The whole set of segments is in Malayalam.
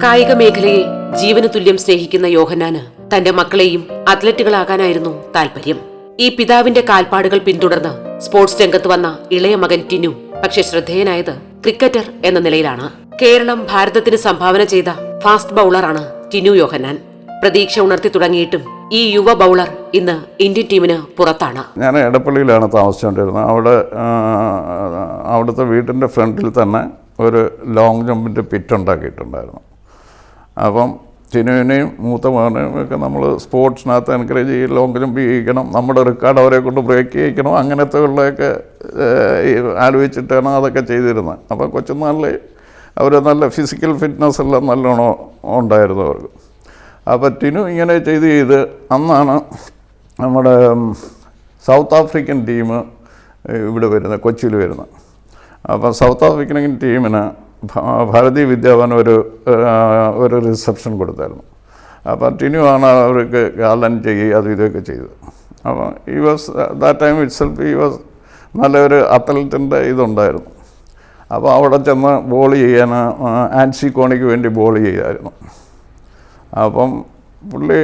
കായിക മേഖലയെ ജീവന് തുല്യം സ്നേഹിക്കുന്ന യോഹന്നാന് തന്റെ മക്കളെയും അത്ലറ്റുകളാകാനായിരുന്നു താല്പര്യം. ഈ പിതാവിന്റെ കാൽപ്പാടുകൾ പിന്തുടർന്ന് സ്പോർട്സ് രംഗത്ത് വന്ന ഇളയ മകൻ ടിനു പക്ഷെ ശ്രദ്ധേയനായത് ക്രിക്കറ്റർ എന്ന നിലയിലാണ്. കേരളം ഭാരതത്തിന് സംഭാവന ചെയ്ത ഫാസ്റ്റ് ബൌളറാണ് ടിനു യോഹന്നാൻ. പ്രതീക്ഷ ഉണർത്തി തുടങ്ങിയിട്ടും ഈ യുവ ബൌളർ ഇന്ന് ഇന്ത്യൻ ടീമിന് പുറത്താണ്. ഞാൻ എടപ്പള്ളിയിലാണ് താമസിച്ചുകൊണ്ടിരുന്നത്. അവിടുത്തെ വീട്ടിൻ്റെ ഫ്രണ്ടിൽ തന്നെ ഒരു ലോങ് ജമ്പിൻ്റെ പിറ്റ് ഉണ്ടാക്കിയിട്ടുണ്ടായിരുന്നു. അപ്പം ടിനുവിനെയും മൂത്ത മകനെയും ഒക്കെ നമ്മൾ സ്പോർട്സിനകത്ത് എൻകറേജ് ചെയ്യും, ലോങ് ജമ്പ് ചെയ്യിക്കണം, നമ്മുടെ റെക്കോർഡ് അവരെ കൊണ്ട് ബ്രേക്ക് ചെയ്യിക്കണം, അങ്ങനത്തെ ഉള്ളതൊക്കെ ആലോചിച്ചിട്ടാണ് അതൊക്കെ ചെയ്തിരുന്നത്. അപ്പം കൊച്ചുനാളിൽ അവർ നല്ല ഫിസിക്കൽ ഫിറ്റ്നസ് എല്ലാം നല്ലോണം ഉണ്ടായിരുന്നു അവർക്ക്. അപ്പോൾ ടിനു ഇങ്ങനെ ചെയ്ത് അന്നാണ് നമ്മുടെ സൗത്ത് ആഫ്രിക്കൻ ടീം ഇവിടെ വരുന്നത്, കൊച്ചിയിൽ വരുന്നത്. അപ്പോൾ സൗത്ത് ആഫ്രിക്കൻ ടീമിന് ഭാരതീയ വിദ്യാഭവൻ ഒരു റിസപ്ഷൻ കൊടുത്തായിരുന്നു. അപ്പോൾ ടിനു ആണ് അവർക്ക് ഗാർലൻ ചെയ്യുക അത് ഇതൊക്കെ ചെയ്തത്. അപ്പോൾ ഈ was that time it self ഈ വാസ് നല്ലൊരു അത്ലറ്റിൻ്റെ ഇതുണ്ടായിരുന്നു. അപ്പോൾ അവിടെ ചെന്ന് ബോൾ ചെയ്യാൻ ആൻസി കോണിക്ക് വേണ്ടി ബോൾ ചെയ്യുമായിരുന്നു. അപ്പം പുള്ളി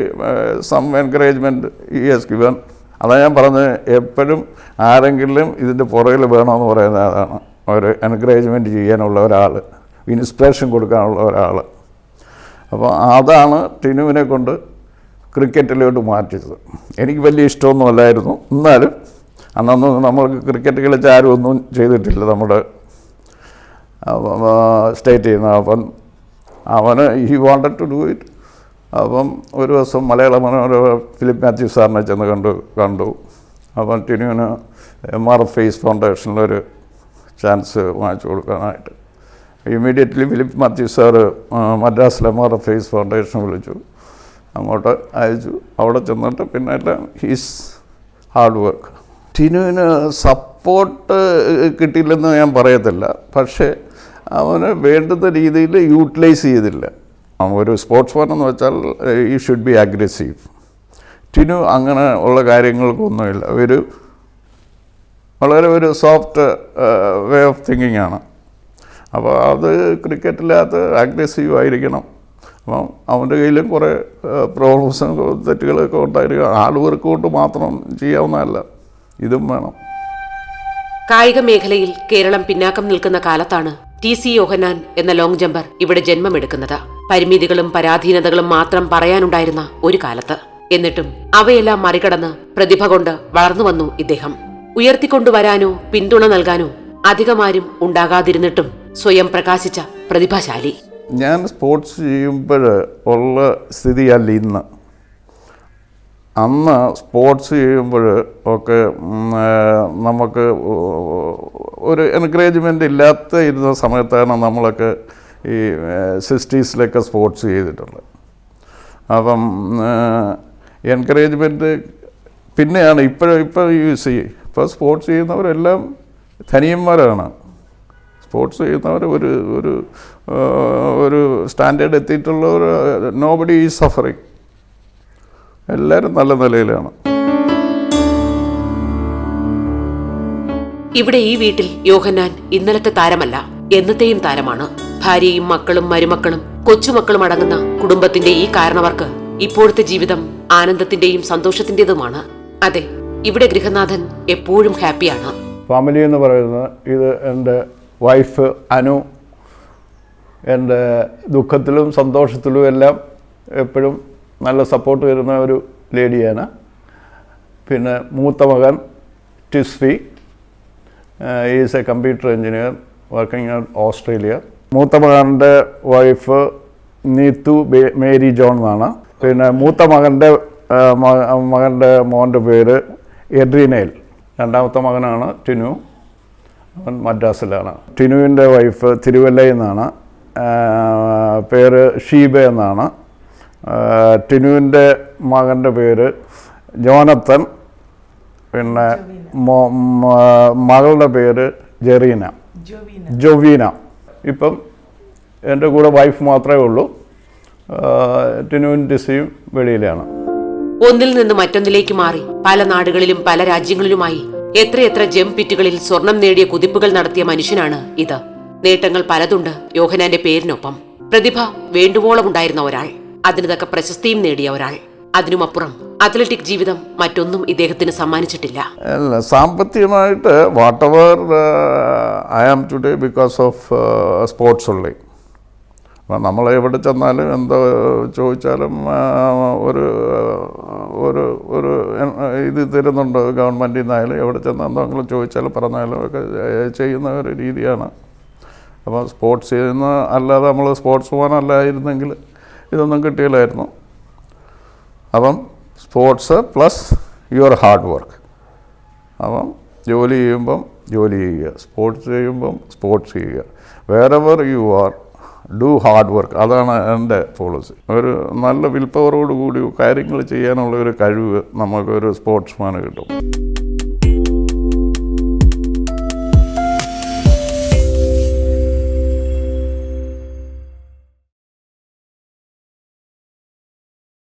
സം എൻകറേജ്മെൻറ്റ് ഈസ് ഗിവൻ. അതാണ് ഞാൻ പറഞ്ഞത്, എപ്പോഴും ആരെങ്കിലും ഇതിൻ്റെ പുറകിൽ വേണമെന്ന് പറയുന്നത് അതാണ്. ഒരു എൻകറേജ്മെൻറ്റ് ചെയ്യാനുള്ള ഒരാൾ, ഇൻസ്പിറേഷൻ കൊടുക്കാനുള്ള ഒരാൾ. അപ്പോൾ അതാണ് ടിനുവിനെ കൊണ്ട് ക്രിക്കറ്റിലോട്ട് മാറ്റിയത്. എനിക്ക് വലിയ ഇഷ്ടമൊന്നും അല്ലായിരുന്നു, എന്നാലും അന്നൊന്നും നമ്മൾക്ക് ക്രിക്കറ്റ് കളിച്ച് ആരും ഒന്നും ചെയ്തിട്ടില്ല നമ്മുടെ സ്റ്റേറ്റ് ചെയ്യുന്ന. അപ്പം അവന് he wanted to do it. അപ്പം ഒരു ദിവസം മലയാള മനോരമ ഫിലിപ്പ് മാത്യു സാറിനെ ചെന്ന് കണ്ടു. അപ്പം ടിനുവിന് MRFACE ഫൗണ്ടേഷനിലൊരു ചാൻസ് വാങ്ങിച്ചു കൊടുക്കാനായിട്ട് ഇമ്മീഡിയറ്റ്ലി ഫിലിപ്പ് മാത്യു സാറ് മദ്രാസിലെ MRFACE ഫൗണ്ടേഷൻ വിളിച്ചു, അങ്ങോട്ട് അയച്ചു. അവിടെ ചെന്നിട്ട് പിന്നെ എല്ലാം ഹീസ് ഹാർഡ് വർക്ക്. ടിനുവിന് സപ്പോർട്ട് കിട്ടിയില്ലെന്ന് ഞാൻ പറയത്തില്ല, പക്ഷേ അവന് വേണ്ടുന്ന രീതിയിൽ യൂട്ടിലൈസ് ചെയ്തില്ല. ഒരു സ്പോർട്സ്മാൻ എന്ന് വെച്ചാൽ ഈ ഷുഡ് ബി അഗ്രസീവ്. ടിനു അങ്ങനെ ഉള്ള കാര്യങ്ങൾക്കൊന്നുമില്ല. വളരെ ഒരു സോഫ്റ്റ് വേ ഓഫ് തിങ്കിങ് ആണ്. അപ്പോൾ അത് ക്രിക്കറ്റിനകത്ത് അഗ്രസീവ് ആയിരിക്കണം. അപ്പം അവൻ്റെ കയ്യിലും കുറേ പ്രോബ്ലംസും തെറ്റുകളൊക്കെ ഉണ്ടായിരിക്കും. ഹാർഡ് വർക്ക് കൊണ്ട് മാത്രം ചെയ്യാവുന്നതല്ല, ഇതും വേണം. കായിക മേഖലയിൽ കേരളം പിന്നാക്കം നിൽക്കുന്ന കാലത്താണ് TC യോഹന്നാൻ എന്ന ലോങ് ജമ്പർ ഇവിടെ ജന്മമെടുക്കുന്നത്. പരിമിതികളും പരാധീനതകളും മാത്രം പറയാനുണ്ടായിരുന്ന ഒരു കാലത്ത്. എന്നിട്ടും അവയെല്ലാം മറികടന്ന് പ്രതിഭ കൊണ്ട് വളർന്നു വന്നു ഇദ്ദേഹം. ഉയർത്തിക്കൊണ്ടുവരാനോ പിന്തുണ നൽകാനോ അധികമാരും ഉണ്ടാകാതിരുന്നിട്ടും സ്വയം പ്രകാശിച്ച പ്രതിഭാശാലി. ഞാൻ സ്പോർട്സ് ചെയ്യുമ്പോൾ ഉള്ള സ്ഥിതിയല്ല ഇന്ന്. അന്ന് സ്പോർട്സ് ചെയ്യുമ്പോൾ ഒക്കെ നമുക്ക് ഒരു എൻകറേജ്മെൻ്റ് ഇരുന്ന സമയത്താണ് നമ്മളൊക്കെ ഈ 60s സ്പോർട്സ് ചെയ്തിട്ടുള്ളത്. അപ്പം എൻകറേജ്മെൻറ്റ് പിന്നെയാണ് ഇപ്പോൾ യൂസ് ചെയ്യും. ഇപ്പോൾ സ്പോർട്സ് ചെയ്യുന്നവരെല്ലാം ധനിയന്മാരാണ്. സ്പോർട്സ് ചെയ്യുന്നവർ ഒരു സ്റ്റാൻഡേർഡ് എത്തിയിട്ടുള്ളവർ നോബഡി ഈസ് സഫറിങ്. എല്ലാവരും നല്ല നിലയിലാണ്. ഇവിടെ ഈ വീട്ടിൽ യോഹന്നാൻ ഇന്നലത്തെ താരമല്ല, എന്നത്തെയും താരമാണ്. ഭാര്യയും മക്കളും മരുമക്കളും കൊച്ചുമക്കളും അടങ്ങുന്ന കുടുംബത്തിന്റെ ഈ കാരണവർക്ക് ഇപ്പോഴത്തെ ജീവിതം ആനന്ദത്തിന്റെയും സന്തോഷത്തിന്റേതുമാണ്. അതെ, ഇവിടെ ഗൃഹനാഥൻ എപ്പോഴും ഹാപ്പിയാണ്. ഫാമിലി എന്ന് പറയുന്നത് ഇത് എൻ്റെ വൈഫ് അനു. എൻ്റെ ദുഃഖത്തിലും സന്തോഷത്തിലും എല്ലാം എപ്പോഴും നല്ല സപ്പോർട്ട് തരുന്ന ഒരു ലേഡിയാണ്. പിന്നെ മൂത്ത മകൻ ടിസ്ഫി, is a computer engineer working in Australia. മൂത്ത മകൻ്റെ വൈഫ് നീതു മേരി ജോൺ എന്നാണ്. പിന്നെ മൂത്ത മകൻ്റെ മോൻ്റെ പേര് എഡ്രിനേൽ. രണ്ടാമത്തെ മകനാണ് ടിനു, അവൻ മദ്രാസിലാണ്. ടിനുവിൻ്റെ വൈഫ് തിരുവല്ലയിൽ നിന്നാണ്, പേര് ഷീബ എന്നാണ്. ടിനുവിൻ്റെ മകൻ്റെ പേര് ജോനത്തൻ. പിന്നെ മകളുടെ പേര് ജൊവീന. ഇപ്പം എൻ്റെ കൂടെ വൈഫ് മാത്രമേ ഉള്ളൂ. ടിനുവും ടിസിയും വെളിയിലാണ്. ഒന്നിൽ നിന്ന് മറ്റൊന്നിലേക്ക് മാറി പല നാടുകളിലും പല രാജ്യങ്ങളിലുമായി എത്രയെത്ര ജംപ് പിറ്റുകളിൽ സ്വർണം നേടിയ കുതിപ്പുകൾ നടത്തിയ മനുഷ്യനാണ് ഇത്. നേട്ടങ്ങൾ പലതുണ്ട് യോഹന്നാന്റെ പേരിനൊപ്പം. പ്രതിഭ വേണ്ടുവോളം ഉണ്ടായിരുന്ന ഒരാൾ, അതിന് തക്ക പ്രശസ്തിയും നേടിയ ഒരാൾ. അതിനുമപ്പുറം അത്ലറ്റിക് ജീവിതം മറ്റൊന്നും ഇദ്ദേഹത്തിന് സമ്മാനിച്ചിട്ടില്ല. അല്ല, സാമ്പത്തികമായിട്ട് whatever I am today because of sports ഉള്ളി. അപ്പം നമ്മൾ എവിടെ ചെന്നാലും എന്തോ ചോദിച്ചാലും ഒരു ഒരു ഒരു ഇത് തരുന്നുണ്ട് ഗവൺമെൻറ്റിൽ നിന്നായാലും, എവിടെ ചെന്നാൽ എന്തെങ്കിലും ചോദിച്ചാലും പറഞ്ഞാലും ഒക്കെ ചെയ്യുന്ന ഒരു രീതിയാണ്. അപ്പോൾ സ്പോർട്സ് ചെയ്യുന്ന അല്ലാതെ നമ്മൾ സ്പോർട്സ് പോകാനല്ലായിരുന്നെങ്കിൽ ഇതൊന്നും കിട്ടിയില്ലായിരുന്നു. അപ്പം sports plus your hard work. അപ്പം ജോലി ചെയ്യുമ്പം ജോലി ചെയ്യുക, സ്പോർട്സ് ചെയ്യുമ്പം സ്പോർട്സ് ചെയ്യുക. Wherever you are do hard work. അതാണ് എൻ്റെ പോളിസി. ഒരു നല്ല വിൽ പവറോട് കൂടി കാര്യങ്ങൾ ചെയ്യാനുള്ള ഒരു കഴിവ് നമുക്കൊരു സ്പോർട്സ്മാന് കിട്ടും.